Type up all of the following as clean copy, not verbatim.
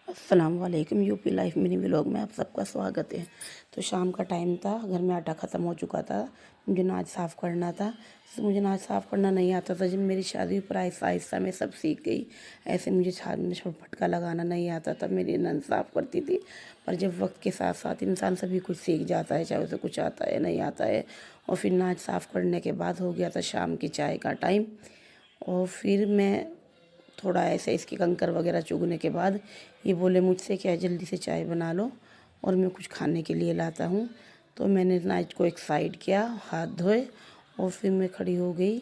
अस्सलाम वालेकुम। UP life mini vlog में आप सबका स्वागत है। तो शाम का टाइम था, घर में आटा ख़त्म हो चुका था, मुझे नाज साफ़ करना था। तो मुझे नाज साफ़ करना नहीं आता था। जब मेरी शादी हुई आहिस्ता आहिस्ता मैं सब सीख गई। ऐसे मुझे छान में फटका लगाना नहीं आता था, मेरी नंद साफ़ करती थी। पर जब वक्त के साथ साथ इंसान सभी कुछ सीख जाता है, चाहे उसे कुछ आता है नहीं आता है। और फिर नाज साफ़ करने के बाद हो गया था शाम की चाय का टाइम। और फिर मैं थोड़ा ऐसे इसके कंकर वगैरह चुगने के बाद ये बोले मुझसे क्या जल्दी से चाय बना लो और मैं कुछ खाने के लिए लाता हूँ। तो मैंने नाइट को एक साइड किया, हाथ धोए और फिर मैं खड़ी हो गई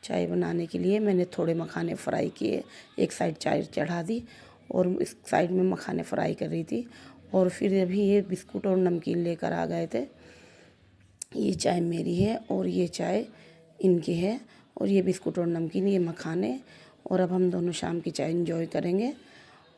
चाय बनाने के लिए। मैंने थोड़े मखाने फ्राई किए, एक साइड चाय चढ़ा दी और इस साइड में मखाने फ्राई कर रही थी। और फिर अभी ये बिस्कुट और नमकीन लेकर आ गए थे। ये चाय मेरी है और ये चाय इनकी है। और ये बिस्कुट और नमकीन, ये मखाने। और अब हम दोनों शाम की चाय एंजॉय करेंगे।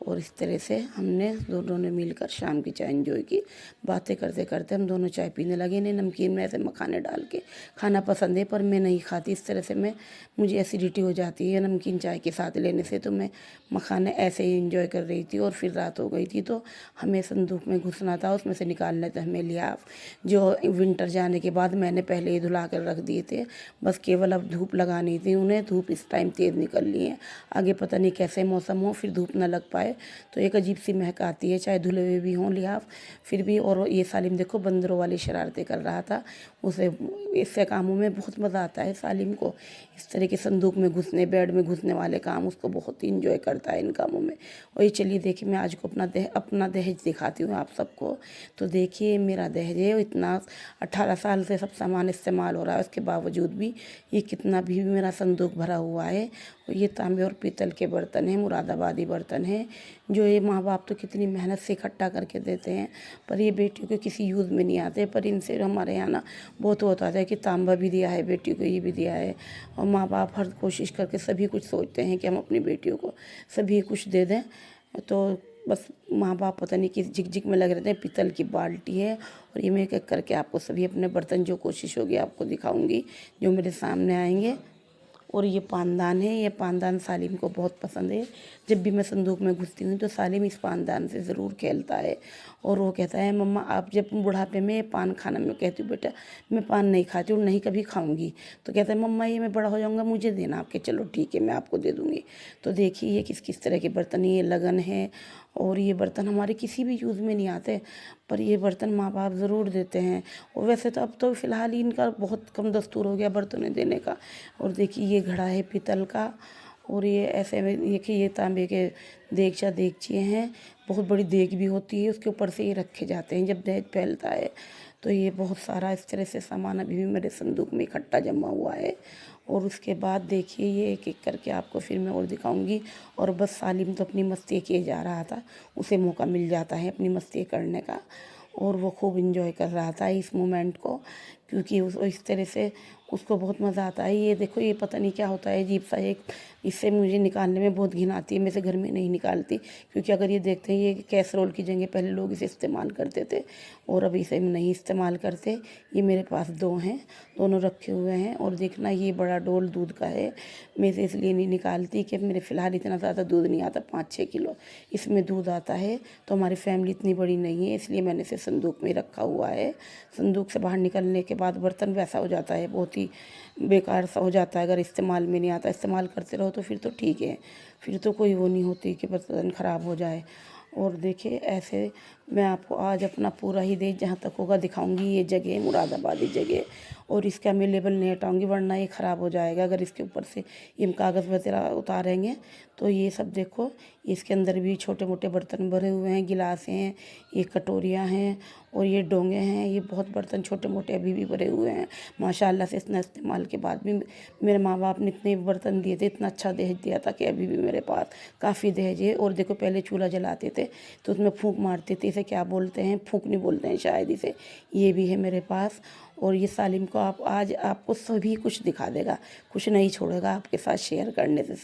और इस तरह से हमने दोनों ने मिलकर शाम की चाय एंजॉय की। बातें करते करते हम दोनों चाय पीने लगे। इन्हें नमकीन में ऐसे मखाने डाल के खाना पसंद है, पर मैं नहीं खाती इस तरह से। मुझे एसिडिटी हो जाती है नमकीन चाय के साथ लेने से। तो मैं मखाने ऐसे ही एंजॉय कर रही थी। और फिर रात हो गई थी तो हमें संदूक में घुसना था, उसमें से निकालने थे हमें लिहाफ, जो विंटर जाने के बाद मैंने पहले ही धुला कर रख दिए थे। बस केवल अब धूप लगानी थी उन्हें। धूप इस टाइम तेज़ निकल रही है, आगे पता नहीं कैसे मौसम हो, फिर धूप ना लग पाए तो एक अजीब सी महक आती है, चाहे धुले हुए भी हों लिहाफ फिर भी। और ये सालिम देखो बंदरों वाली शरारतें कर रहा था। उसे इससे कामों में बहुत मज़ा आता है सालिम को। इस तरह के संदूक में घुसने, बेड में घुसने वाले काम उसको बहुत ही इंजॉय करता है इन कामों में। और ये चलिए देखिए, मैं आज को अपना दहेज दिखाती हूँ आप सबको। तो देखिए मेरा दहेज है, इतना 18 साल से सब सामान इस्तेमाल हो रहा है, उसके बावजूद भी ये कितना भी मेरा संदूक भरा हुआ है। और ये तांबे और पीतल के बर्तन हैं, मुरादाबादी बर्तन हैं, जो ये माँ बाप तो कितनी मेहनत से इकट्ठा करके देते हैं, पर ये बेटियों के किसी यूज़ में नहीं आते। पर इनसे हमारे यहाँ ना बहुत होता है कि तांबा भी दिया है बेटियों को, ये भी दिया है। और माँ बाप हर कोशिश करके सभी कुछ सोचते हैं कि हम अपनी बेटियों को सभी कुछ दे दें। तो बस माँ बाप पता नहीं किस झिकझिक में लग रहे थे। पीतल की बाल्टी है और ये मैं एक एक करके आपको सभी अपने बर्तन जो कोशिश होगी आपको दिखाऊंगी, जो मेरे सामने आएंगे। और ये पानदान है, ये पानदान सालिम को बहुत पसंद है। जब भी मैं संदूक में घुसती हूँ तो सालिम इस पानदान से ज़रूर खेलता है। और वो कहता है मम्मा आप जब बुढ़ापे में पान खाना, मैं कहती हूँ बेटा मैं पान नहीं खाती हूँ, नहीं कभी खाऊंगी। तो कहता है मम्मा ये मैं बड़ा हो जाऊँगा मुझे देना आपके। चलो ठीक है मैं आपको दे दूँगी। तो देखिए ये किस किस तरह के बर्तन, ये लगन है। और ये बर्तन हमारे किसी भी यूज़ में नहीं आते, पर ये बर्तन माँ बाप ज़रूर देते हैं। और वैसे तो अब तो फ़िलहाल ही इनका बहुत कम दस्तूर हो गया बर्तनें देने का। और देखिए ये घड़ा है पीतल का। और ये ऐसे में देखिए ये तांबे के देगचिए हैं। बहुत बड़ी देग भी होती है, उसके ऊपर से ये रखे जाते हैं जब दहेज फैलता है। तो ये बहुत सारा इस तरह से सामान अभी भी मेरे संदूक में इकट्ठा जमा हुआ है। और उसके बाद देखिए ये एक एक करके आपको फिर मैं और दिखाऊंगी। और बस सालिम तो अपनी मस्ती किए जा रहा था, उसे मौका मिल जाता है अपनी मस्ती करने का। और वो खूब इंजॉय कर रहा था इस मोमेंट को, क्योंकि उस इस तरह से उसको बहुत मज़ा आता है। ये देखो ये पता नहीं क्या होता है अजीब सा एक, इससे मुझे निकालने में बहुत घिन आती है। मैं इसे घर में नहीं निकालती, क्योंकि अगर ये देखते हैं ये कैसरोल की जगह पहले लोग इसे इस्तेमाल करते थे और अब इसे नहीं इस्तेमाल करते। ये मेरे पास दो हैं, दोनों रखे हुए हैं। और देखना ये बड़ा डोल दूध का है, मैं इसे इसलिए नहीं निकालती कि मेरे फ़िलहाल इतना ज़्यादा दूध नहीं आता, 5-6 किलो इसमें दूध आता है। तो हमारी फैमिली इतनी बड़ी नहीं है, इसलिए मैंने इसे संदूक में रखा हुआ है। संदूक से बाहर निकलने के बाद बर्तन वैसा हो जाता है, बहुत ही बेकार सा हो जाता है अगर इस्तेमाल में नहीं आता। इस्तेमाल करते रहो तो फिर तो ठीक है, फिर तो कोई वो नहीं होती कि बर्तन ख़राब हो जाए। और देखिए ऐसे मैं आपको आज अपना पूरा ही देश जहाँ तक होगा दिखाऊंगी। ये जगह मुरादाबादी जगह, और इसका मैं लेबल नहीं हटाऊंगी वरना ये ख़राब हो जाएगा अगर इसके ऊपर से ये कागज़ वगैरह उतारेंगे। तो ये सब देखो, इसके अंदर भी छोटे मोटे बर्तन भरे हुए हैं, गिलास हैं, ये कटोरियाँ हैं और ये डोंगे हैं। ये बहुत बर्तन छोटे मोटे अभी भी भरे हुए हैं माशाल्लाह से। इतना इस्तेमाल के बाद भी मेरे माँ बाप ने इतने बर्तन दिए थे, इतना अच्छा दहेज दिया था कि अभी भी मेरे पास काफ़ी दहेज है। और देखो पहले चूल्हा जलाते थे तो उसमें फूंक मारते थे, इसे क्या बोलते हैं, फूंक नहीं बोलते हैं शायद इसे। ये भी है मेरे पास। और ये सालिम को आप आज आपको सभी कुछ दिखा देगा, कुछ नहीं छोड़ेगा आपके साथ शेयर करने से।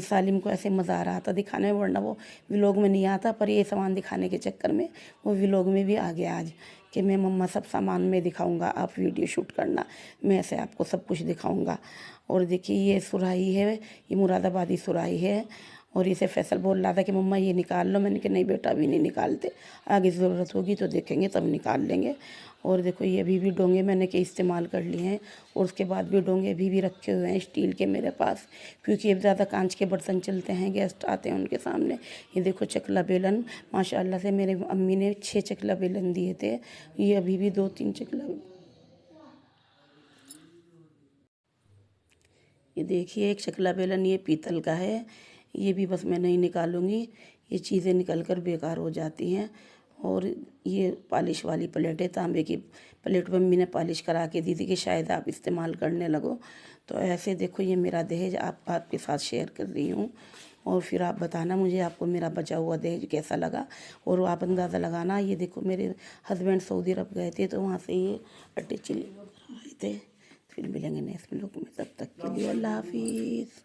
सालिम को ऐसे मज़ा आ रहा था दिखाने में, वरना वो व्लॉग में नहीं आता, पर ये सामान दिखाने के चक्कर में वो व्लॉग में भी आ गया आज कि मैं मम्मा सब सामान में दिखाऊंगा, आप वीडियो शूट करना, मैं ऐसे आपको सब कुछ दिखाऊंगा। और देखिए ये सुराही है, ये मुरादाबादी सुराही है। और इसे फैसल बोल रहा था कि मम्मा ये निकाल लो। मैंने कहा नहीं बेटा अभी नहीं निकालते, आगे ज़रूरत होगी तो देखेंगे तब निकाल लेंगे। और देखो ये अभी भी डोंगे मैंने के इस्तेमाल कर लिए हैं, और उसके बाद भी डोंगे अभी भी रखे हुए हैं स्टील के मेरे पास, क्योंकि अब ज़्यादा कांच के बर्तन चलते हैं, गेस्ट आते हैं उनके सामने। ये देखो चकला बेलन, माशाल्लाह से मेरे अम्मी ने 6 चकला बेलन दिए थे, ये अभी भी 2-3 चकला। ये देखिए एक चकला बेलन ये पीतल का है, ये भी बस मैं नहीं निकालूंगी, ये चीज़ें निकल कर बेकार हो जाती हैं। और ये पॉलिश वाली प्लेट है, तांबे की प्लेट मम्मी ने पॉलिश करा के दी थी कि शायद आप इस्तेमाल करने लगो। तो ऐसे देखो ये मेरा दहेज आपके साथ शेयर कर रही हूँ, और फिर आप बताना मुझे आपको मेरा बचा हुआ दहेज कैसा लगा। और आप अंदाज़ा लगाना, ये देखो मेरे हस्बैंड सऊदी अरब गए थे तो वहाँ से ये अट्टे चिल्ली आए थे। फिर मिलेंगे नेक्स्ट व्लॉग में, तब तक के लिए अल्लाह हाफिज़।